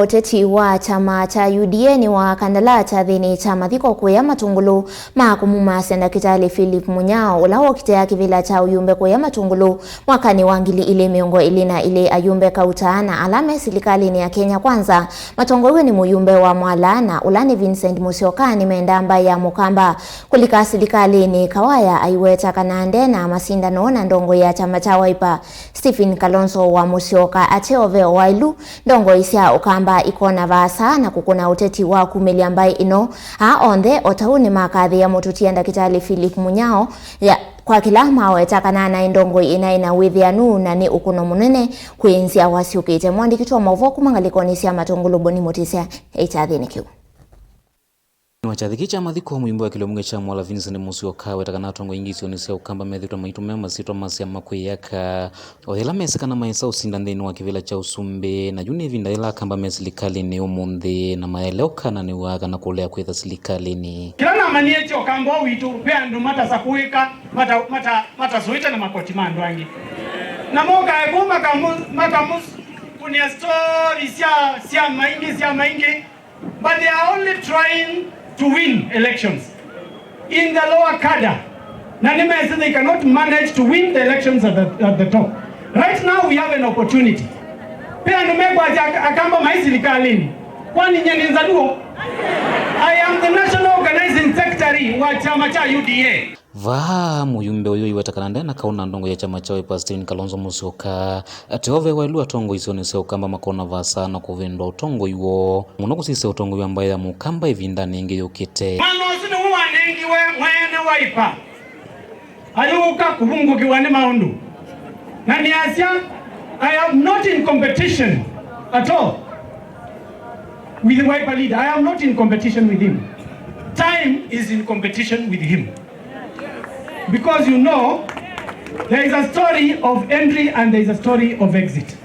Uteti wa chama cha UDA ni wa kandala cha thini cha mathiko kuya matungulu makumuma senda kitali Philip Munyao ulawo kitea kivila cha uyumbe kuya matungulu mwakani wangili ile miongo ilina ile ayumbe kautaana alame silikali ni ya Kenya Kwanza. Matongo ni muyumbe wa Mwalana ulani Vincent Musyoka ni mendamba ya Mukamba kulika silikali ni kawaya aiweta kanande na masindano na ndongo ya chama cha Wiper. Stephen Kalonzo wa Musyoka ateove wailu ndongo isia Ukamba ikona vasa na kukuna uteti wa kumeli ambaye ino ondhe otauni makathi ya mututia ndakitali Philip Munyao ya kwa kila maweta na indongo ina withianu na ni ukuno munene kuinzia wasiukite mwandikitwa mauvoku mangalikonisya matongolo boni motisia HRDNQ. Wachathiki cha mathiko muimbo wa kilomunge cha Mwala Vincent Musyoka wetakana tongo ingisio nisia Ukamba methitwa maitu mema sitwa masia makwiyaka othela mesikana maisa usinda nthini wa kivila cha Usumbi na juni vinda ila kamba mesilikali ni umundi na maeleoka na ni waga na kulea kwitha silikali ni kila na manie cho Ukamba witu pia ndu mata sakuika mata suita na makoti mandu wangi na moga ebuma makamus kunia story sia maingi but they are only trying to win elections in the lower cadre. Nanime they cannot manage to win the elections at the top. Right now we have an opportunity. Pia numegwa akamba maisilikalini. Kwani nyeni nzaduo? I am the national organizing secretary wa chama cha UDA. Vaha muyumbe uyo iwetakanande na kauna ndongo ya chama cha Wiper Stephen Kalonzo Musyoka ateove wailu atongo isio nisia Ukamba makona vasa na kuvindwa utongo iwo muno kusise utongo iwo ambaye ya Mukamba ivinda ningi yukite mano sinu huwa ningi we mwene Wiper aliuka kubungu kiwani maundu na ni asia I am not in competition at all with the Wiper leader. I am not in competition with him. Time is in competition with him. Because you know, there is a story of entry and there is a story of exit.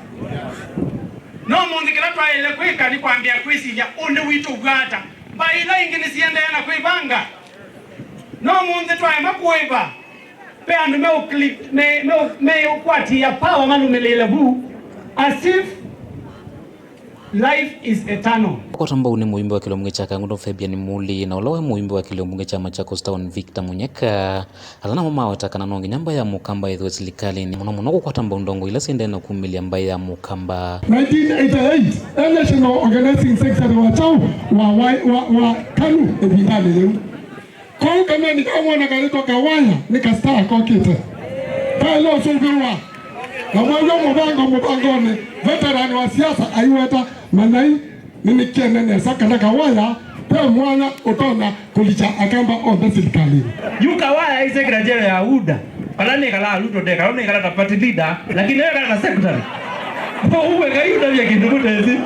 No mundi kila twa ile kwika ni kwambia kwisi ya unde witu gata. Ba ila ingine siende yana kuibanga. No mundi twa makuiba. Pe andu me ukwati ya power manu melele bu as if life is eternal. Kwa tamba uni muimbo wa kilomunge cha Kangundo Fabian Muli na ulawe muimbo wa kilomunge cha Machakos Town Victor Munyeka alana mama watakana nongi nyamba ya Mukamba idho silikali ni muno kwa tamba undongo ila siende na kumili ambaye ya Mukamba 1988 National Organizing Secretary wa chao wa Kanu ebidale leo kwa kama ni kama na kalito kawanya ni kastaa kwa kite kwa leo subiwa na mwanzo mubango ni veteran wa siasa aiweta manai nini kenene sakana kawaya pe mwana utona kulicha akamba ombe silikali Yukawaya ise grajere ya UDA palani kala luto de kaloni kala party leader lakini yeye kana secretary kwa uwe kayuda vya kindumutezi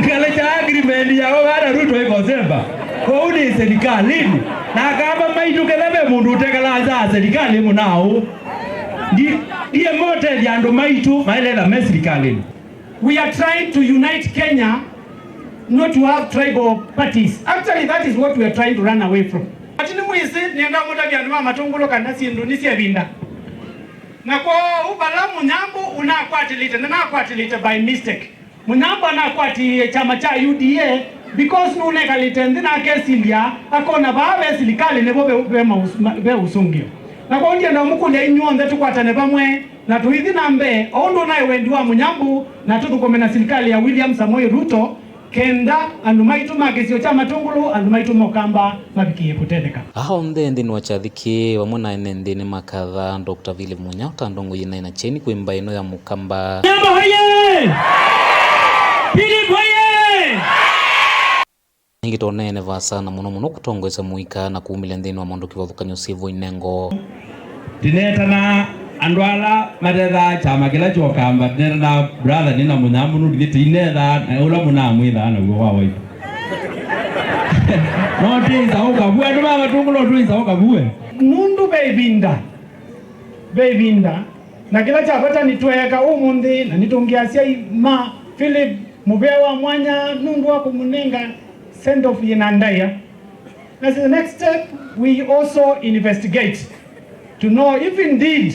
kale cha agreement ya wala ruto iko zemba kwa udi serikali na kama maitu kelebe mundu utekala za serikali munao ndiye mote ya ndo maitu maile serikali. We are trying to unite Kenya, not to have tribal parties. Actually, that is what we are trying to run away from. Atini muisi nienda muda vya nduma matungulo kanasi Indonesia vinda. Na kwa ubala Munyambo unakwatilite na nakwatilite by mistake. Munyambo anakwati chama cha UDA because nune kalite ndina kesilia akona bawe silikali nebo be usungio. Na kwa ndia na mukule inyonde tukwatane pamwe na tuithi nambe ondo naye wendi wa Munyambu na tutukomena serikali ya William Samoei Ruto kenda andumaitu magesio cha matungulu andumaitu Mukamba mabikie kutendeka aho ndende ni wachathiki wamona nende ni makatha Dr. Philip Munyao tandongo yina ina cheni kwimba ino ya Mukamba Nyamba hoye Philip hoye ngito nene vasa na muno kutongwesa muika na kuumile ndeni wa mondo kivathukanyo sivo inengo tinetana andwala mathetha chama kila cha Ukamba tinetana brother nina Munyambu nudithite inetha ula munamwitha na guo wa Wiper no tinza ukabue andu baba tungulo twinza ukabue mundu bebinda na kila cha pata nitweka umundi na nitungiasia ma Philip mubewa mwanya nundu wa kumunenga send off yenandaya. As the next step, we also investigate to know if indeed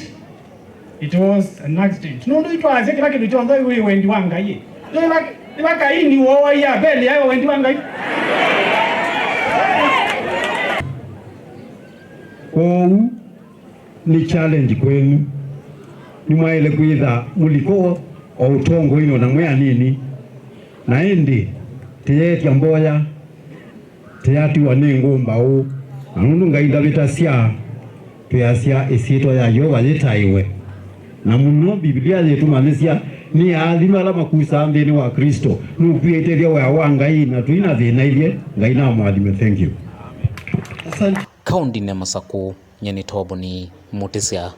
it was an accident. No, it was a kila kitu chonzo wewe wendi wanga ye. ibakaini wowa ya beli ayo wendi wangai kou ni challenge kwenu ni mwaile kwitha muliko o utongo ino na mwea nini na indi tiyetia mboya tiyatiwa ni ngumba u na nundu ngaida vitasia tuyasya isito ya Yehova yetaiwe na muno Biblia yetu manesia ni athima ala makusa nthini wa Kristo nukwiiteria wa Ngai na tuina thina irie Ngai na mwathime. Thank you. Kaundi ne Masako nyeni tobo ni Mutesia.